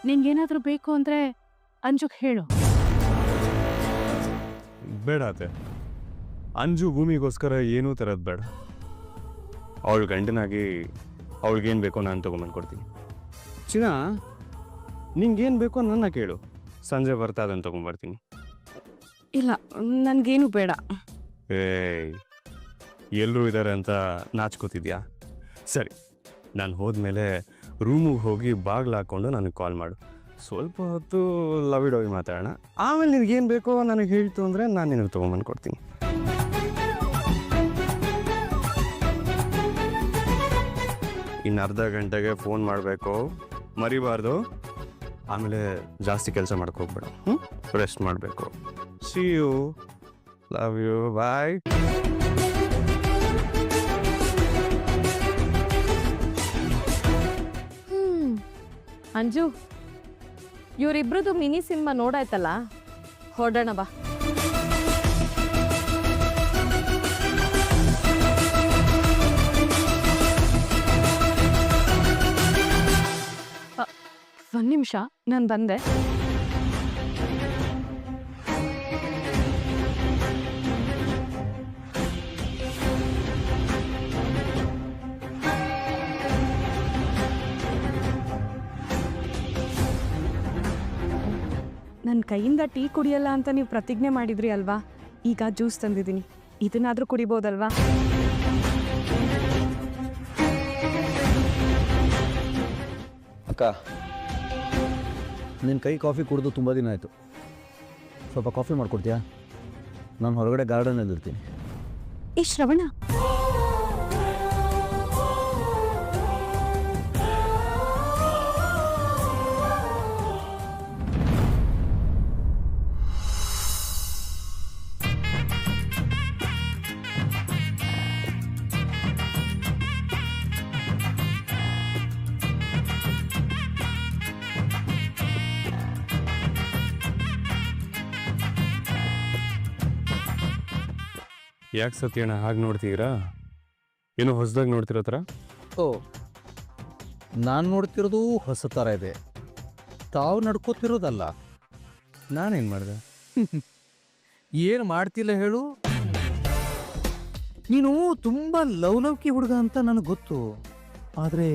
ನಿಂಗೇನಾದ್ರೂ ಬೇಕು ಅಂದ್ರೆ ಅಂಜುಗ್ ಹೇಳು. ಬೇಡ ಅತ್ತೆ, ಅಂಜು ಭೂಮಿಗೋಸ್ಕರ ಏನೂ ತರೋದು ಬೇಡ. ಅವಳು ಗಂಡನಾಗಿ ಅವಳಿಗೇನು ಬೇಕೋ ನಾನು ತೊಗೊಂಬಂದ್ಕೊಡ್ತೀನಿ. ಚಿನ್ನ, ನಿಂಗೇನು ಬೇಕೋ ನನ್ನ ಕೇಳು, ಸಂಜೆ ಬರ್ತಾ ಅದನ್ನು ತೊಗೊಂಬರ್ತೀನಿ. ಇಲ್ಲ, ನನ್ಗೇನು ಬೇಡ. ಏಯ್, ಎಲ್ಲರೂ ಇದ್ದಾರೆ ಅಂತ ನಾಚ್ಕೋತಿದ್ಯಾ? ಸರಿ, ನಾನು ಹೋದ್ಮೇಲೆ ರೂಮಿಗೆ ಹೋಗಿ ಬಾಗಿಲು ಹಾಕ್ಕೊಂಡು ನನಗೆ ಕಾಲ್ ಮಾಡು. ಸ್ವಲ್ಪ ಹೊತ್ತು ಲವಿಡೋಗಿ ಮಾತಾಡೋಣ. ಆಮೇಲೆ ನಿನಗೇನು ಬೇಕೋ ನನಗೆ ಹೇಳ್ತು ಅಂದರೆ ನಾನು ನಿನಗೆ ತೊಗೊಂಬಂದು ಕೊಡ್ತೀನಿ. ಇನ್ನು ಅರ್ಧ ಗಂಟೆಗೆ ಫೋನ್ ಮಾಡಬೇಕು, ಮರಿಬಾರ್ದು. ಆಮೇಲೆ ಜಾಸ್ತಿ ಕೆಲಸ ಮಾಡ್ಕೋಗ್ಬೇಡ. ರೆಸ್ಟ್ ಮಾಡಬೇಕು. See you, love you, bye. Anju, ಇವರಿಬ್ರದ್ದು ಮಿನಿ ಸಿನಿಮಾ ನೋಡಾಯ್ತಲ್ಲ, ಹೊರಡೋಣ ಬಾ. ಒಂದ್ ನಿಮಿಷ, ನಾನು ಬಂದೆ. ನನ್ನ ಕೈಯಿಂದ ಟೀ ಕುಡಿಯಲ್ಲ ಅಂತ ನೀವು ಪ್ರತಿಜ್ಞೆ ಮಾಡಿದ್ರಿ ಅಲ್ವಾ? ಈಗ ಜ್ಯೂಸ್ ತಂದಿದ್ದೀನಿ, ಇದನ್ನಾದ್ರೂ ಕುಡಿಬೋದಲ್ವಾ? ಅಕ್ಕ, ನಿನ್ನ ಕೈ ಕಾಫಿ ಕುಡಿದು ತುಂಬ ದಿನ ಆಯಿತು. ಸ್ವಲ್ಪ ಕಾಫಿ ಮಾಡಿಕೊಡ್ತೀಯಾ? ನಾನು ಹೊರಗಡೆ ಗಾರ್ಡನಲ್ಲಿ ಇರ್ತೀನಿ. ಏ ಶ್ರವಣ, ಯಾಕೆ ಸತ್ಯಣ್ಣ ಹಾಗೆ ನೋಡ್ತೀರಾ? ಏನೋ ಹೊಸದಾಗಿ ನೋಡ್ತಿರೋ ಥರ? ಓ, ನಾನು ನೋಡ್ತಿರೋದು ಹೊಸ ಥರ ಇದೆ, ತಾವು ನಡ್ಕೋತಿರೋದಲ್ಲ. ನಾನೇನು ಮಾಡಿದೆ? ಏನು ಮಾಡ್ತಿಲ್ಲ ಹೇಳು? ನೀನು ತುಂಬ ಲವಲವಿಕೆ ಹುಡುಗ ಅಂತ ನನಗೆ ಗೊತ್ತು, ಆದರೆ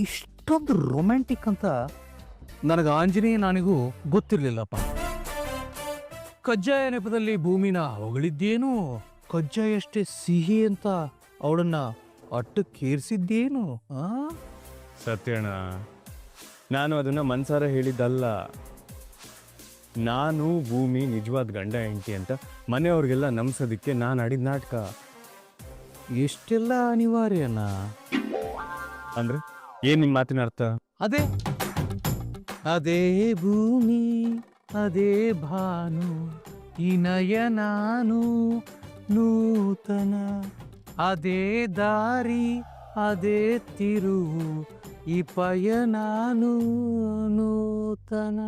ಇಷ್ಟೊಂದು ರೊಮ್ಯಾಂಟಿಕ್ ಅಂತ ನನಗೆ ಆಂಜನೇಯ ನನಗೂ ಗೊತ್ತಿರಲಿಲ್ಲಪ್ಪ. ಕಜ್ಜಾಯ ನೆಪದಲ್ಲಿ ಭೂಮಿನ ಹೊಗಳಿದ್ದೇನು, ಕಜ್ಜಾಯಷ್ಟೇ ಸಿಹಿ ಅಂತ ಅವಳನ್ನ ಅಟ್ಟಕ್ಕೇರಿಸಿದ್ದೇನು? ಸತ್ಯಣ್ಣ, ನಾನು ಅದನ್ನು ಮನ್ಸಾರ ಹೇಳಿದ್ದಲ್ಲ. ನಾನು ಭೂಮಿ ನಿಜವಾದ ಗಂಡ ಹೆಂಡತಿ ಅಂತ ಮನೆಯವ್ರಿಗೆಲ್ಲ ನಂಬಿಸೋದಕ್ಕೆ ನಾನು ಆಡಿದ ನಾಟಕ. ಎಷ್ಟೆಲ್ಲ ಅನಿವಾರ್ಯನ? ಅಂದ್ರೆ ಏನು ನಿಮ್ಮ ಮಾತಿನ ಅರ್ಥ? ಅದೇ ಅದೇ ಭೂಮಿ, ಅದೇ ಭಾನು, ಈ ನಯನಾನು ನೂತನ, ಅದೇ ದಾರಿ, ಅದೇ ತಿರುವು, ಈ ಪಯನಾನು ನೂತನ.